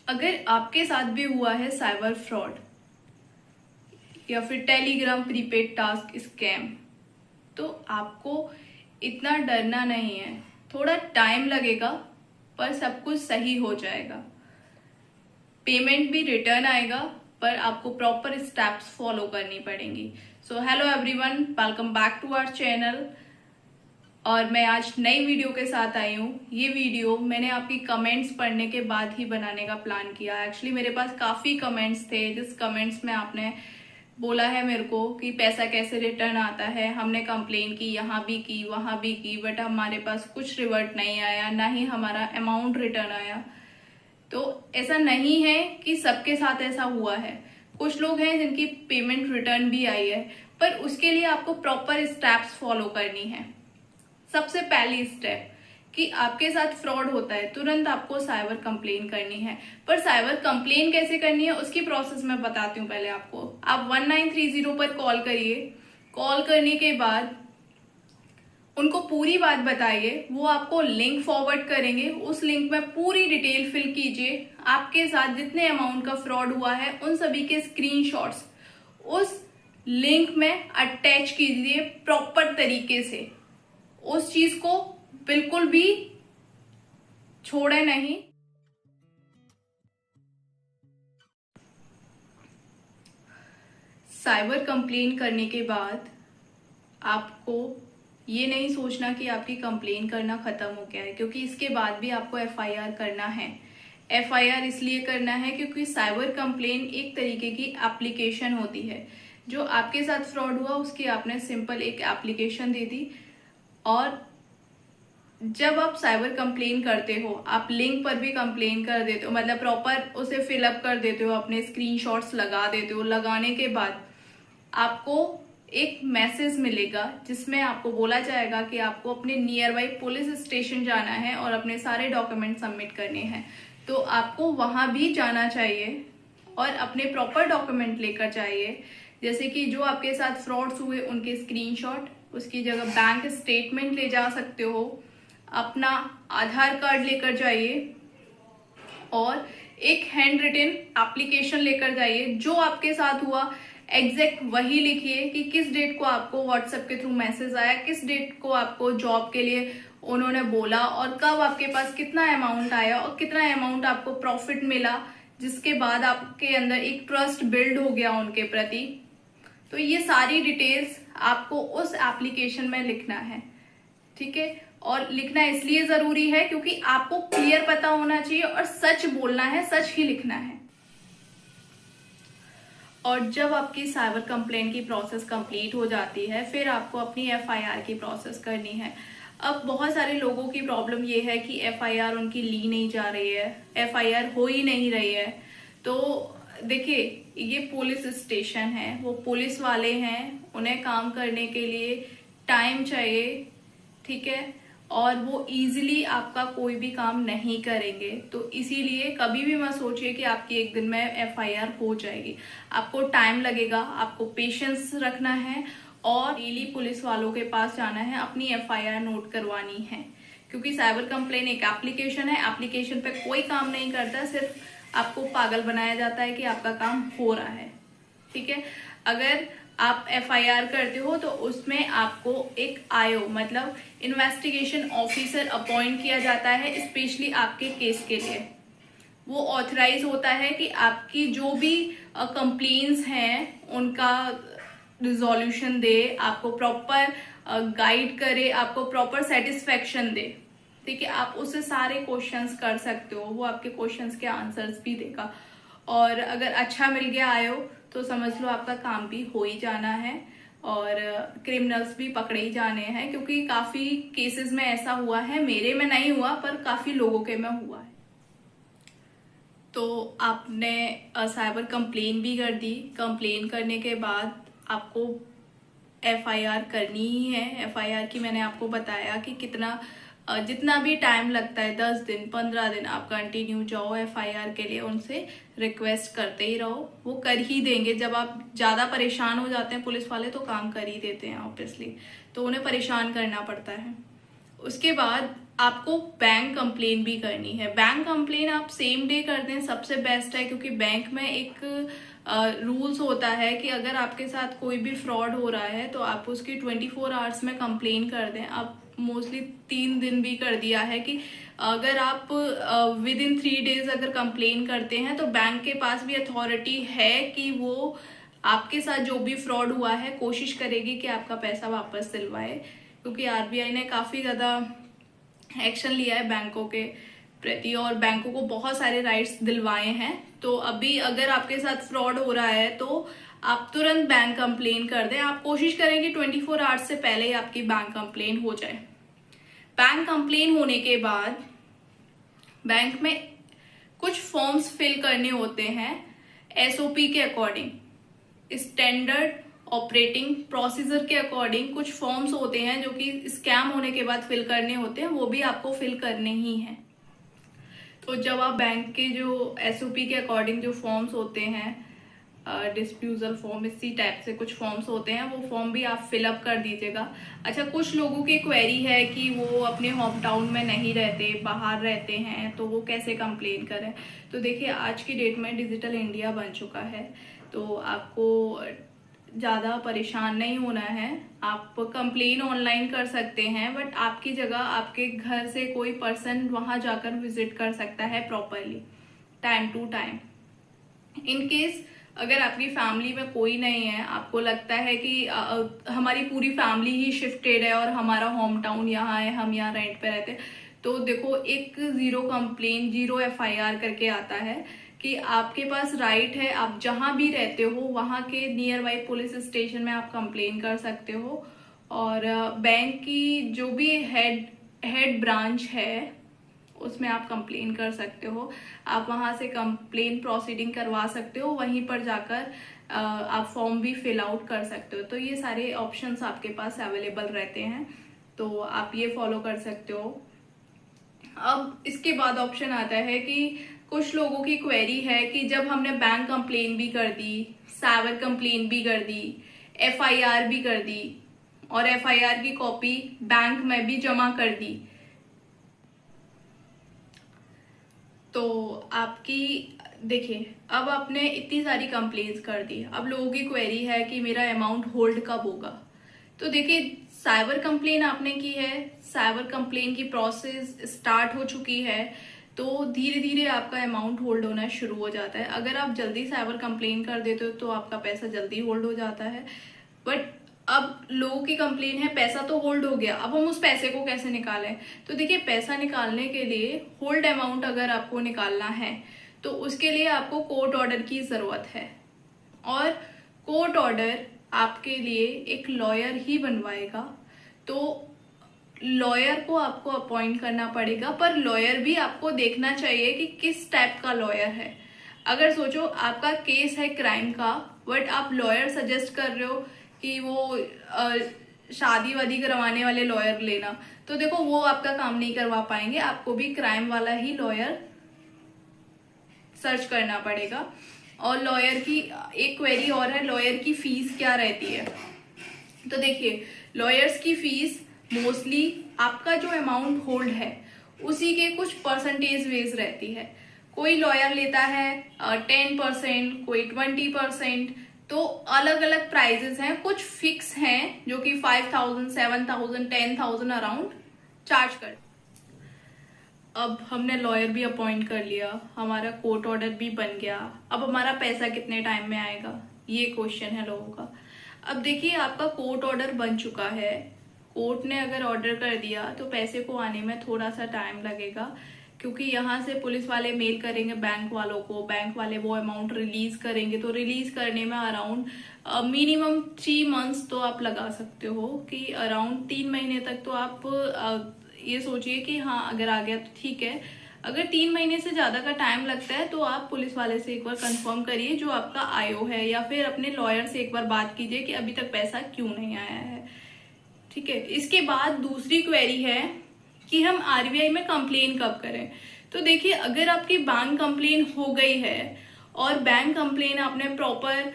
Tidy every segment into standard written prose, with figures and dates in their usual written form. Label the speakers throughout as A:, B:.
A: अगर आपके साथ भी हुआ है साइबर फ्रॉड या फिर टेलीग्राम प्रीपेड टास्क स्कैम, तो आपको इतना डरना नहीं है। थोड़ा टाइम लगेगा पर सब कुछ सही हो जाएगा। पेमेंट भी रिटर्न आएगा, पर आपको प्रॉपर स्टेप्स फॉलो करनी पड़ेंगी। So hello everyone, welcome back to our channel. और मैं आज नई वीडियो के साथ आई हूँ। ये वीडियो मैंने आपकी कमेंट्स पढ़ने के बाद ही बनाने का प्लान किया। एक्चुअली मेरे पास काफ़ी कमेंट्स थे, जिस कमेंट्स में आपने बोला है मेरे को कि पैसा कैसे रिटर्न आता है। हमने कंप्लेन की, यहाँ भी की, वहाँ भी की, बट हमारे पास कुछ रिवर्ट नहीं आया, ना ही हमारा अमाउंट रिटर्न आया। तो ऐसा नहीं है कि सबके साथ ऐसा हुआ है। कुछ लोग हैं जिनकी पेमेंट रिटर्न भी आई है, पर उसके लिए आपको प्रॉपर स्टेप्स फॉलो करनी है। सबसे पहली स्टेप कि आपके साथ फ्रॉड होता है, तुरंत आपको साइबर कंप्लेन करनी है। पर साइबर कंप्लेन कैसे करनी है उसकी प्रोसेस मैं बताती हूँ। पहले आपको आप 1930 पर कॉल करिए। कॉल करने के बाद उनको पूरी बात बताइए। वो आपको लिंक फॉरवर्ड करेंगे, उस लिंक में पूरी डिटेल फिल कीजिए। आपके साथ जितने अमाउंट का फ्रॉड हुआ है उन सभी के स्क्रीनशॉट्स उस लिंक में अटैच कीजिए प्रॉपर तरीके से। उस चीज को बिल्कुल भी छोड़े नहीं। साइबर कंप्लेन करने के बाद आपको ये नहीं सोचना कि आपकी कंप्लेन करना खत्म हो गया है, क्योंकि इसके बाद भी आपको एफआईआर करना है। एफआईआर इसलिए करना है क्योंकि साइबर कंप्लेन एक तरीके की एप्लीकेशन होती है। जो आपके साथ फ्रॉड हुआ उसकी आपने सिंपल एक एप्लीकेशन दे दी, और जब आप साइबर कंप्लेन करते हो आप लिंक पर भी कंप्लेन कर देते हो, मतलब प्रॉपर उसे फिलअप कर देते हो, अपने स्क्रीनशॉट्स लगा देते हो। लगाने के बाद आपको एक मैसेज मिलेगा जिसमें आपको बोला जाएगा कि आपको अपने नियर बाई पुलिस स्टेशन जाना है और अपने सारे डॉक्यूमेंट सबमिट करने हैं। तो आपको वहां भी जाना चाहिए और अपने प्रॉपर डॉक्यूमेंट लेकर जाइए, जैसे कि जो आपके साथ फ्रॉड्स हुए उनके स्क्रीनशॉट, उसकी जगह बैंक स्टेटमेंट ले जा सकते हो, अपना आधार कार्ड लेकर जाइए और एक हैंड रिटन एप्लीकेशन लेकर जाइए। जो आपके साथ हुआ एग्जैक्ट वही लिखिए कि किस डेट को आपको व्हाट्सएप के थ्रू मैसेज आया, किस डेट को आपको जॉब के लिए उन्होंने बोला, और कब आपके पास कितना अमाउंट आया और कितना अमाउंट आपको प्रॉफिट मिला, जिसके बाद आपके अंदर एक ट्रस्ट बिल्ड हो गया उनके प्रति। तो ये सारी डिटेल्स आपको उस एप्लीकेशन में लिखना है, ठीक है। और लिखना इसलिए जरूरी है क्योंकि आपको क्लियर पता होना चाहिए और सच बोलना है, सच ही लिखना है। और जब आपकी साइबर कंप्लेंट की प्रोसेस कंप्लीट हो जाती है, फिर आपको अपनी एफआईआर की प्रोसेस करनी है। अब बहुत सारे लोगों की प्रॉब्लम ये है कि एफआईआर उनकी ली नहीं जा रही है, एफआईआर हो ही नहीं रही है। तो देखिए, ये पुलिस स्टेशन है, वो पुलिस वाले हैं, उन्हें काम करने के लिए टाइम चाहिए, ठीक है। और वो इजीली आपका कोई भी काम नहीं करेंगे। तो इसीलिए कभी भी मत सोचिए कि आपकी एक दिन में एफआईआर हो जाएगी। आपको टाइम लगेगा, आपको पेशेंस रखना है और डेली पुलिस वालों के पास जाना है, अपनी एफआईआर नोट करवानी है। क्योंकि साइबर कंप्लेन एक एप्लीकेशन है, एप्लीकेशन पे कोई काम नहीं करता, सिर्फ आपको पागल बनाया जाता है कि आपका काम हो रहा है, ठीक है। अगर आप एफआईआर करते हो तो उसमें आपको एक आईओ मतलब इन्वेस्टिगेशन ऑफिसर अपॉइंट किया जाता है, स्पेशली आपके केस के लिए। वो ऑथराइज होता है कि आपकी जो भी कंप्लेंट्स हैं उनका रिजोल्यूशन दे, आपको प्रॉपर गाइड करे, आपको प्रॉपर सेटिस्फेक्शन दे, ठीक है। आप उससे सारे क्वेश्चंस कर सकते हो, वो आपके क्वेश्चंस के आंसर्स भी देगा। और अगर अच्छा मिल गया आयो तो समझ लो आपका काम भी हो ही जाना है और क्रिमिनल्स भी पकड़े ही जाने हैं। क्योंकि काफी केसेस में ऐसा हुआ है, मेरे में नहीं हुआ पर काफी लोगों के में हुआ है। तो आपने साइबर कंप्लेन भी कर दी। कंप्लेन करने के बाद आपको एफआईआर करनी ही है। एफआईआर की मैंने आपको बताया कि कितना जितना भी टाइम लगता है, 10 दिन 15 दिन, आप कंटिन्यू जाओ एफआईआर के लिए, उनसे रिक्वेस्ट करते ही रहो, वो कर ही देंगे। जब आप ज्यादा परेशान हो जाते हैं, पुलिस वाले तो काम कर ही देते हैं ऑब्वियसली, तो उन्हें परेशान करना पड़ता है। उसके बाद आपको बैंक कंप्लेन भी करनी है। बैंक कंप्लेन आप सेम डे कर दें सबसे बेस्ट है, क्योंकि बैंक में एक रूल्स होता है कि अगर आपके साथ कोई भी फ्रॉड हो रहा है तो आप उसकी 24 आवर्स में कंप्लेन कर दें। अब मोस्टली 3 दिन भी कर दिया है कि अगर आप विद इन 3 डेज अगर कंप्लेन करते हैं तो बैंक के पास भी अथॉरिटी है कि वो आपके साथ जो भी फ्रॉड हुआ है कोशिश करेगी कि आपका पैसा वापस दिलवाए, क्योंकि आरबीआई ने काफी ज्यादा एक्शन लिया है बैंकों के प्रति और बैंकों को बहुत सारे राइट्स दिलवाए हैं। तो अभी अगर आपके साथ फ्रॉड हो रहा है तो आप तुरंत बैंक कंप्लेन कर दें। आप कोशिश करें कि 24 आवर्स से पहले ही आपकी बैंक कंप्लेन हो जाए। बैंक कंप्लेन होने के बाद बैंक में कुछ फॉर्म्स फिल करने होते हैं एसओपी के अकॉर्डिंग, स्टैंडर्ड ऑपरेटिंग प्रोसीजर के अकॉर्डिंग कुछ फॉर्म्स होते हैं जो कि स्कैम होने के बाद फिल करने होते हैं, वो भी आपको फिल करने ही हैं। तो जब आप बैंक के जो एसओपी के अकॉर्डिंग जो फॉर्म्स होते हैं, डिस्प्यूजल फॉर्म इसी टाइप से कुछ फॉर्म्स होते हैं, वो फॉर्म भी आप फिलअप कर दीजिएगा। अच्छा, कुछ लोगों की क्वेरी है कि वो अपने होम टाउन में नहीं रहते, बाहर रहते हैं, तो वो कैसे कंप्लेन करें। तो देखिए, आज की डेट में डिजिटल इंडिया बन चुका है, तो आपको ज़्यादा परेशान नहीं होना है। आप कंप्लेन ऑनलाइन कर सकते हैं, बट आपकी जगह आपके घर से कोई पर्सन वहां जाकर विजिट कर सकता है properly, time to time. In case अगर आपकी फैमिली में कोई नहीं है, आपको लगता है कि हमारी पूरी फैमिली ही शिफ्टेड है और हमारा होम टाउन यहाँ है, हम यहाँ रेंट पे रहते हैं, तो देखो एक 0 कंप्लेन 0 एफआईआर करके आता है कि आपके पास राइट है, आप जहां भी रहते हो वहां के नियर बाई पुलिस स्टेशन में आप कंप्लेन कर सकते हो। और बैंक की जो भी हेड ब्रांच है उसमें आप कंप्लेन कर सकते हो। आप वहां से कंप्लेन प्रोसीडिंग करवा सकते हो, वहीं पर जाकर आप फॉर्म भी फिल आउट कर सकते हो। तो ये सारे ऑप्शंस आपके पास अवेलेबल रहते हैं, तो आप ये फॉलो कर सकते हो। अब इसके बाद ऑप्शन आता है कि कुछ लोगों की क्वेरी है कि जब हमने बैंक कंप्लेन भी कर दी, साइबर कंप्लेन भी कर दी, एफआईआर भी कर दी और एफआईआर की कॉपी बैंक में भी जमा कर दी, तो आपकी देखिए, अब आपने इतनी सारी कंप्लेन्स कर दी, अब लोगों की क्वेरी है कि मेरा अमाउंट होल्ड कब होगा। तो देखिए, साइबर कंप्लेन आपने की है, साइबर कंप्लेन की प्रोसेस स्टार्ट हो चुकी है, तो धीरे धीरे आपका अमाउंट होल्ड होना शुरू हो जाता है। अगर आप जल्दी साइबर कंप्लेन कर देते हो तो आपका पैसा जल्दी होल्ड हो जाता है। बट अब लोगों की कंप्लेन है पैसा तो होल्ड हो गया, अब हम उस पैसे को कैसे निकालें। तो देखिए, पैसा निकालने के लिए होल्ड अमाउंट अगर आपको निकालना है तो उसके लिए आपको कोर्ट ऑर्डर की जरूरत है, और कोर्ट ऑर्डर आपके लिए एक लॉयर ही बनवाएगा। तो लॉयर को आपको अपॉइंट करना पड़ेगा, पर लॉयर भी आपको देखना चाहिए कि किस टाइप का लॉयर है। अगर सोचो आपका केस है क्राइम का, बट आप लॉयर सजेस्ट कर रहे हो कि वो शादी वादी करवाने वाले लॉयर लेना, तो देखो वो आपका काम नहीं करवा पाएंगे, आपको भी क्राइम वाला ही लॉयर सर्च करना पड़ेगा। और लॉयर की एक क्वेरी और है, लॉयर की फीस क्या रहती है। तो देखिए, लॉयर्स की फीस मोस्टली आपका जो अमाउंट होल्ड है उसी के कुछ परसेंटेज वेज रहती है। कोई लॉयर लेता है 10%, कोई 20%, तो अलग अलग प्राइजेस हैं। कुछ फिक्स हैं जो कि 5000, 7000, 10,000 अराउंड चार्ज कर। अब हमने लॉयर भी अपॉइंट कर लिया, हमारा कोर्ट ऑर्डर भी बन गया, अब हमारा पैसा कितने टाइम में आएगा, ये क्वेश्चन है लोगों का। अब देखिए, आपका कोर्ट ऑर्डर बन चुका है, कोर्ट ने अगर ऑर्डर कर दिया तो पैसे को आने में थोड़ा सा टाइम लगेगा, क्योंकि यहाँ से पुलिस वाले मेल करेंगे बैंक वालों को, बैंक वाले वो अमाउंट रिलीज करेंगे, तो रिलीज करने में अराउंड मिनिमम 3 मंथ्स तो आप लगा सकते हो, कि अराउंड 3 महीने तक तो आप ये सोचिए कि हाँ अगर आ गया तो ठीक है। अगर 3 महीने से ज्यादा का टाइम लगता है तो आप पुलिस वाले से एक बार कंफर्म करिए जो आपका आयो है, या फिर अपने लॉयर से एक बार बात कीजिए कि अभी तक पैसा क्यों नहीं आया है, ठीक है। इसके बाद दूसरी क्वेरी है कि हम आरबीआई में कंप्लेन कब करें। तो देखिए, अगर आपकी बैंक कंप्लेन हो गई है और बैंक कंप्लेन आपने प्रॉपर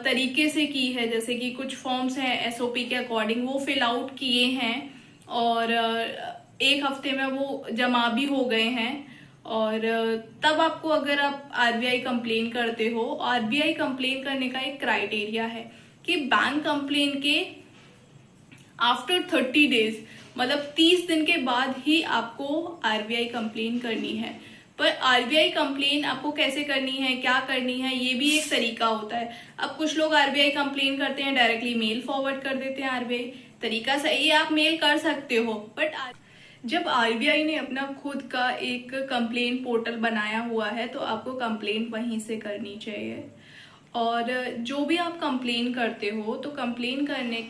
A: तरीके से की है, जैसे कि कुछ फॉर्म्स हैं एसओपी के अकॉर्डिंग वो फिल आउट किए हैं, और 1 हफ्ते में वो जमा भी हो गए हैं। और तब आपको, अगर आप आरबीआई कंप्लेन करते हो, आरबीआई कंप्लेन करने का एक क्राइटेरिया है कि बैंक कंप्लेन के आफ्टर 30 डेज, मतलब 30 दिन के बाद ही आपको आरबीआई कंप्लेन करनी है। पर आरबीआई कंप्लेन आपको कैसे करनी है, क्या करनी है, ये भी एक तरीका होता है। अब कुछ लोग आरबीआई कंप्लेन करते हैं, डायरेक्टली मेल फॉरवर्ड कर देते हैं आरबीआई। तरीका सही है, आप मेल कर सकते हो, बट जब आरबीआई ने अपना खुद का एक कंप्लेन पोर्टल बनाया हुआ है तो आपको कंप्लेन वहीं से करनी चाहिए। और जो भी आप कंप्लेन करते हो, तो कंप्लेन करने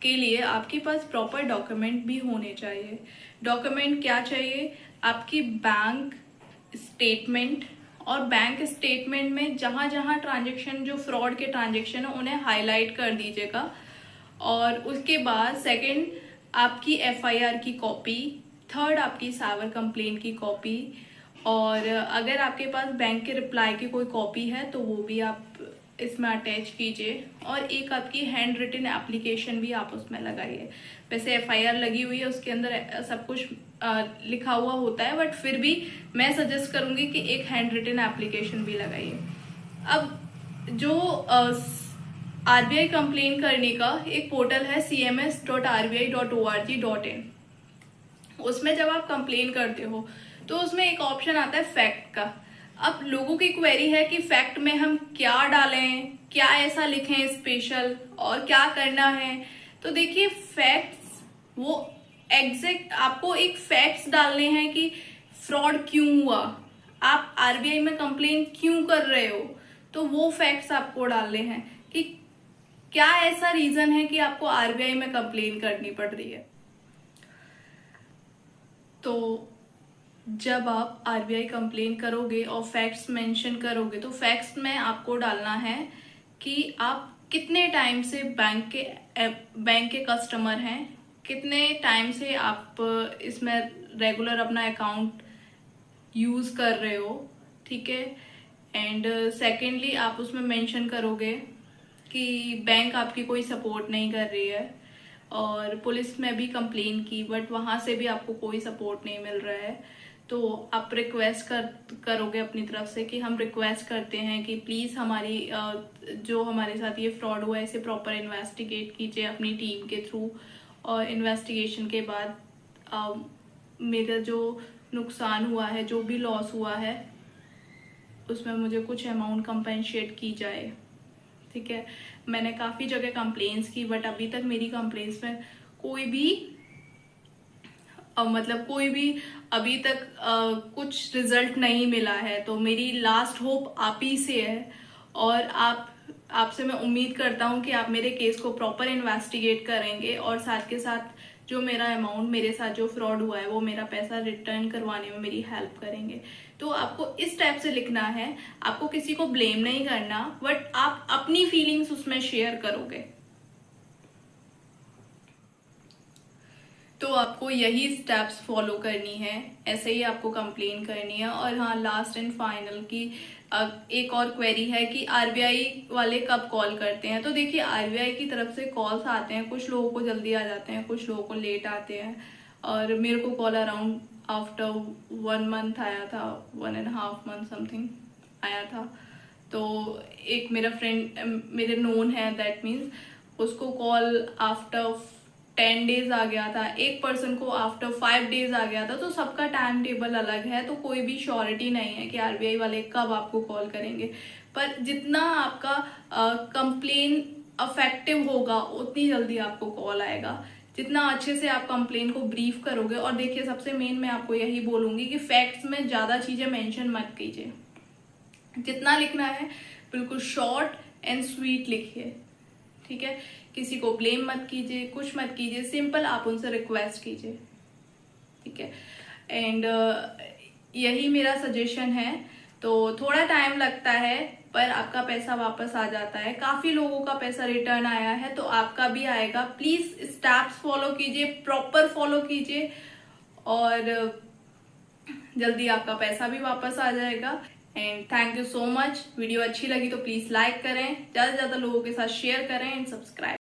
A: के लिए आपके पास प्रॉपर डॉक्यूमेंट भी होने चाहिए। डॉक्यूमेंट क्या चाहिए? आपकी बैंक स्टेटमेंट, और बैंक स्टेटमेंट में जहां जहां ट्रांजेक्शन, जो फ्रॉड के ट्रांजेक्शन है, उन्हें हाईलाइट कर दीजिएगा। और उसके बाद सेकंड, आपकी एफआईआर की कॉपी। थर्ड, आपकी साइबर कंप्लेन की कॉपी। और अगर आपके पास बैंक के रिप्लाई की कोई कॉपी है तो वो भी आप इसमें अटैच कीजिए। और एक आपकी हैंड रिटन एप्लीकेशन भी आप उसमें लगाइए। वैसे एफआईआर लगी हुई है, उसके अंदर सब कुछ लिखा हुआ होता है, बट फिर भी मैं सजेस्ट करूंगी कि एक हैंड रिटन एप्लीकेशन भी लगाइए। अब जो आरबीआई कंप्लेन करने का एक पोर्टल है cms.rbi.org.in, उसमें जब आप कंप्लेन करते हो तो उसमें एक ऑप्शन आता है फैक्ट का। अब लोगों की क्वेरी है कि फैक्ट में हम क्या डालें, क्या ऐसा लिखें स्पेशल, और क्या करना है। तो देखिए, फैक्ट्स वो एग्जैक्ट आपको एक फैक्ट्स डालने हैं कि फ्रॉड क्यों हुआ, आप आरबीआई में कंप्लेन क्यों कर रहे हो, तो वो फैक्ट्स आपको डालने हैं कि क्या ऐसा रीजन है कि आपको आरबीआई में कंप्लेन करनी पड़ रही है। तो जब आप आरबीआई कंप्लेन करोगे और फैक्ट्स मेंशन करोगे, तो फैक्ट्स में आपको डालना है कि आप कितने टाइम से बैंक के कस्टमर हैं, कितने टाइम से आप इसमें रेगुलर अपना अकाउंट यूज कर रहे हो, ठीक है। एंड सेकेंडली, आप उसमें मेंशन करोगे कि बैंक आपकी कोई सपोर्ट नहीं कर रही है, और पुलिस में भी कंप्लेन की बट वहां से भी आपको कोई सपोर्ट नहीं मिल रहा है। तो आप रिक्वेस्ट करोगे अपनी तरफ से कि हम रिक्वेस्ट करते हैं कि प्लीज हमारी जो हमारे साथ ये फ्रॉड हुआ है इसे प्रॉपर इन्वेस्टिगेट कीजिए अपनी टीम के थ्रू। और इन्वेस्टिगेशन के बाद मेरा जो नुकसान हुआ है, जो भी लॉस हुआ है, उसमें मुझे कुछ अमाउंट कंपेंसेट की जाए, ठीक है। मैंने काफी जगह कंप्लेन्स की, बट अभी तक मेरी कंप्लेन्स में कोई भी मतलब कोई भी अभी तक कुछ रिजल्ट नहीं मिला है। तो मेरी लास्ट होप आप ही से है, और आपसे मैं उम्मीद करता हूं कि आप मेरे केस को प्रॉपर इन्वेस्टिगेट करेंगे, और साथ के साथ जो मेरा अमाउंट, मेरे साथ जो फ्रॉड हुआ है, वो मेरा पैसा रिटर्न करवाने में मेरी हेल्प करेंगे। तो आपको इस टाइप से लिखना है, आपको किसी को ब्लेम नहीं करना, बट आप अपनी फीलिंग्स उसमें शेयर करोगे। तो आपको यही स्टेप्स फॉलो करनी है, ऐसे ही आपको कंप्लेन करनी है। और हाँ, लास्ट एंड फाइनल की एक और क्वेरी है कि आरबीआई वाले कब कॉल करते हैं। तो देखिए, आरबीआई की तरफ से कॉल्स आते हैं, कुछ लोगों को जल्दी आ जाते हैं, कुछ लोगों को लेट आते हैं। और मेरे को कॉल अराउंड आफ्टर 1 मंथ आया था, 1.5 मंथ समथिंग आया था। तो एक मेरा फ्रेंड मेरे नोन है, दैट मीन्स उसको कॉल आफ्टर 10 डेज आ गया था, एक पर्सन को आफ्टर 5 डेज आ गया था। तो सबका टाइम टेबल अलग है, तो कोई भी श्योरिटी नहीं है कि आरबीआई वाले कब आपको कॉल करेंगे। पर जितना आपका कंप्लेन अफेक्टिव होगा, उतनी जल्दी आपको कॉल आएगा, जितना अच्छे से आप कंप्लेन को ब्रीफ करोगे। और देखिए, सबसे मेन मैं आपको यही बोलूंगी कि फैक्ट्स में ज्यादा चीजें मेंशन मत कीजिए, जितना लिखना है बिल्कुल शॉर्ट एंड स्वीट लिखिए, ठीक है। किसी को ब्लेम मत कीजिए, कुछ मत कीजिए, सिंपल आप उनसे रिक्वेस्ट कीजिए, ठीक है। एंड यही मेरा सजेशन है। तो थोड़ा टाइम लगता है, पर आपका पैसा वापस आ जाता है। काफी लोगों का पैसा रिटर्न आया है, तो आपका भी आएगा। प्लीज स्टेप्स फॉलो कीजिए, प्रॉपर फॉलो कीजिए, और जल्दी आपका पैसा भी वापस आ जाएगा। And thank you so much. Video अच्छी लगी तो प्लीज लाइक करें, ज्यादा से ज्यादा लोगों के साथ शेयर करें एंड सब्सक्राइब।